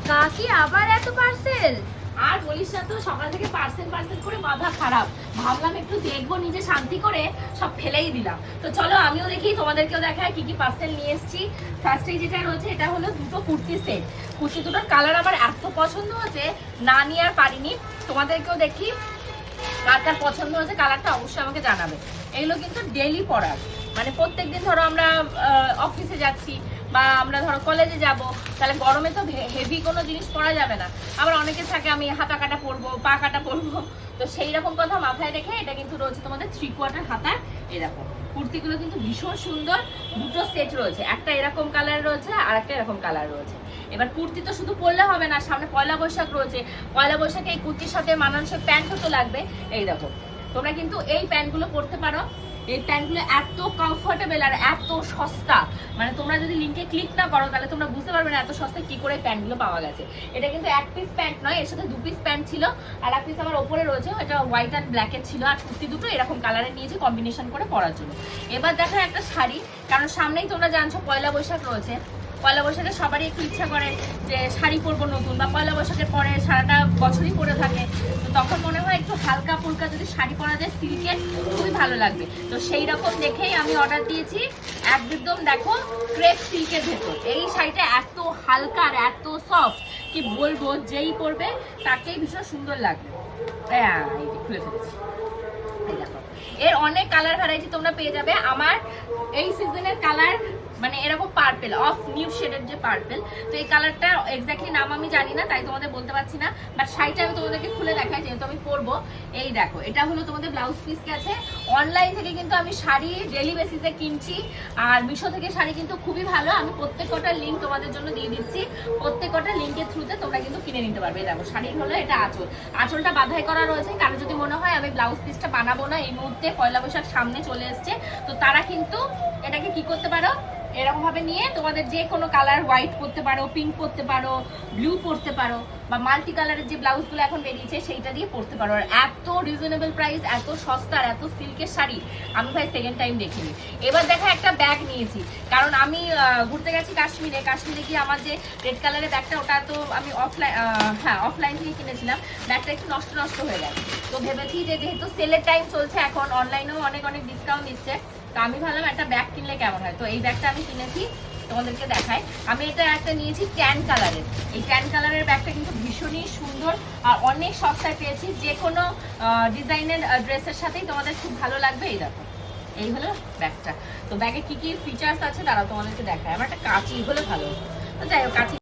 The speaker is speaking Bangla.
কাকি আবার এত পার্সেল? আর বলিস না তো, সকাল থেকে পার্সেল করে মাথা খারাপ। ভাবলাম একটু দেখবো, নিজে শান্তি করে সব ফেলেই দিলাম। তো চলো আমিও দেখি, তোমাদেরকেও দেখায় কি কি পার্সেল নিয়ে এসেছি। ফার্স্টে যেটা রয়েছে এটা হলো দুটো কুর্তি সেট। কুর্তি দুটোর কালার আমার এত পছন্দ হয়েছে, না নিয়ে আর পারিনি। তোমাদেরকেও দেখি কার কার পছন্দ হয়েছে, কালারটা অবশ্যই আমাকে জানাবে। এগুলো কিন্তু ডেইলি পরার, মানে প্রত্যেকদিন ধরো আমরা অফিসে যাচ্ছি বা আমরা ধরো কলেজে যাব, তাহলে গরমে তো হেভি কোনো জিনিস পরা যাবে না। আবার অনেকে থাকে আমি হাতা কাটা পরবো, পা কাটা পরবো, তো সেই রকম কথা মাথায় রেখে এটা কিন্তু রয়েছে তোমাদের 3/4 হাতার। এরকম কুর্তিগুলো কিন্তু ভীষণ সুন্দর। দুটো সেট রয়েছে, একটা এরকম কালার রয়েছে আর একটা এরকম কালার রয়েছে। এবার কুর্তি তো শুধু পরলে হবে না, সামনে পয়লা বৈশাখ রয়েছে। পয়লা বৈশাখে এই কুর্তির সাথে মানানসই প্যান্টও তো লাগবে। এই দেখো, তোমরা কিন্তু এই প্যান্টগুলো পরতে পারো। এই প্যান্টগুলো এত কমফোর্টেবল আর এত সস্তা, মানে তোমরা যদি লিঙ্কে ক্লিক না করো তাহলে তোমরা বুঝতে পারবে না এত সস্তায় কি করে প্যান্টগুলো পাওয়া গেছে। এটা কিন্তু এক পিস প্যান্ট নয়, এর সাথে 2 পিস প্যান্ট ছিল আর এক পিস আমার ওপরে রয়েছে, এটা হোয়াইট অ্যান্ড ব্ল্যাকের ছিল। আর কুর্তি দুটো এরকম কালারে নিয়েছি কম্বিনেশন করে পরার জন্য। এবার দেখো একটা শাড়ি, কারণ সামনেই তোমরা জানছো পয়লা বৈশাখ রয়েছে। পয়লা বৈশাখে সবারই একটু ইচ্ছা করে যে শাড়ি পরবো নতুন, বা পয়লা বৈশাখের পরে সারাটা বছরই পরে থাকে, তো তখন মনে হয় একটু হালকা ফুলকা যদি শাড়ি পরা যায় সিল্কের, খুবই ভালো লাগবে। তো সেই রকম দেখেই আমি অর্ডার দিয়েছি একদম দেখো ক্রেপ সিল্কের ভেতর। এই শাড়িটা এত হালকা আর এত সফট কি বলবো, যেই পরবে তাকেই ভীষণ সুন্দর লাগবে। এই যে খুলে ফেলেছি, এর অনেক কালার ভ্যারাইটি তোমরা পেয়ে যাবে। আমার এই সিজনের কালার মানে এরকম পার্পেল, অফ নিউ শেডের যে পার্পেল, তো এই কালারটা এক্স্যাক্টলি নাম আমি জানি না, তাই তোমাদের বলতে পারছি না। বাট শাড়িটা আমি তোমাদেরকে খুলে দেখাই, যেহেতু আমি পরবো। এই দেখো, এটা হলো তোমাদের ব্লাউজ পিস আছে। অনলাইন থেকে কিন্তু আমি শাড়ি ডেলি বেসিসে কিনছি, আর মিশো থেকে শাড়ি কিন্তু খুবই ভালো। আমি প্রত্যেক কটার লিঙ্ক তোমাদের জন্য দিয়ে দিচ্ছি, প্রত্যেক কটার লিঙ্কের থ্রুতে তোমরা কিন্তু কিনে নিতে পারবে। দেখো শাড়ির হলো এটা আঁচল, আঁচলটা বাঁধাই করা রয়েছে। কারণ যদি মনে হয় আমি ব্লাউজ পিসটা বানাবো না, এই মুহূর্তে পয়লা বৈশাখ সামনে চলে এসছে, তো তারা কিন্তু এটাকে কি করতে পারো, এরকম ভাবে নিয়ে তোমাদের যে কোনো কালার, হোয়াইট পরতে পারো, পিঙ্ক পরতে পারো, ব্লু পরতে পারো, বা মাল্টি কালারের যে ব্লাউজগুলো এখন বেরিয়েছে সেইটা দিয়ে পরতে পারো। আর এত রিজনেবল প্রাইস, এত সস্তা আর এত সিল্কের শাড়ি আমি ভাই সেকেন্ড টাইম দেখিনি। এবার দেখা একটা ব্যাগ নিয়েছি, কারণ আমি ঘুরতে গেছি কাশ্মীরে গিয়ে আমার যে রেড কালারের ব্যাগটা, ওটা তো আমি অফলাইন থেকে কিনেছিলাম। ব্যাগটা একটু নষ্ট হয়ে গেছে, তো ভেবেছি যে যেহেতু সেলের টাইম চলছে এখন, অনলাইনেও অনেক ডিসকাউন্ট দিচ্ছে, তো আমি ভাবলাম একটা ব্যাগ কিনলে কেমন হয়। তো এই ব্যাগটা আমি কিনেছি, তোমাদেরকে দেখাই। আমি এটা একটা নিয়েছি ট্যান কালারের। এই ট্যান কালারের ব্যাগটা কিন্তু ভীষণই সুন্দর আর অনেক সস্তায় পেয়েছি। যে কোনো ডিজাইনের ড্রেসের সাথেই তোমাদের খুব ভালো লাগবে। এই দেখো, এই হলো ব্যাগটা। তো ব্যাগে কি কি ফিচার্স আছে তারা তোমাদেরকে দেখায়। আমার একটা কাঁচি হলে ভালো হতো, তো যাই হোক কাঁচি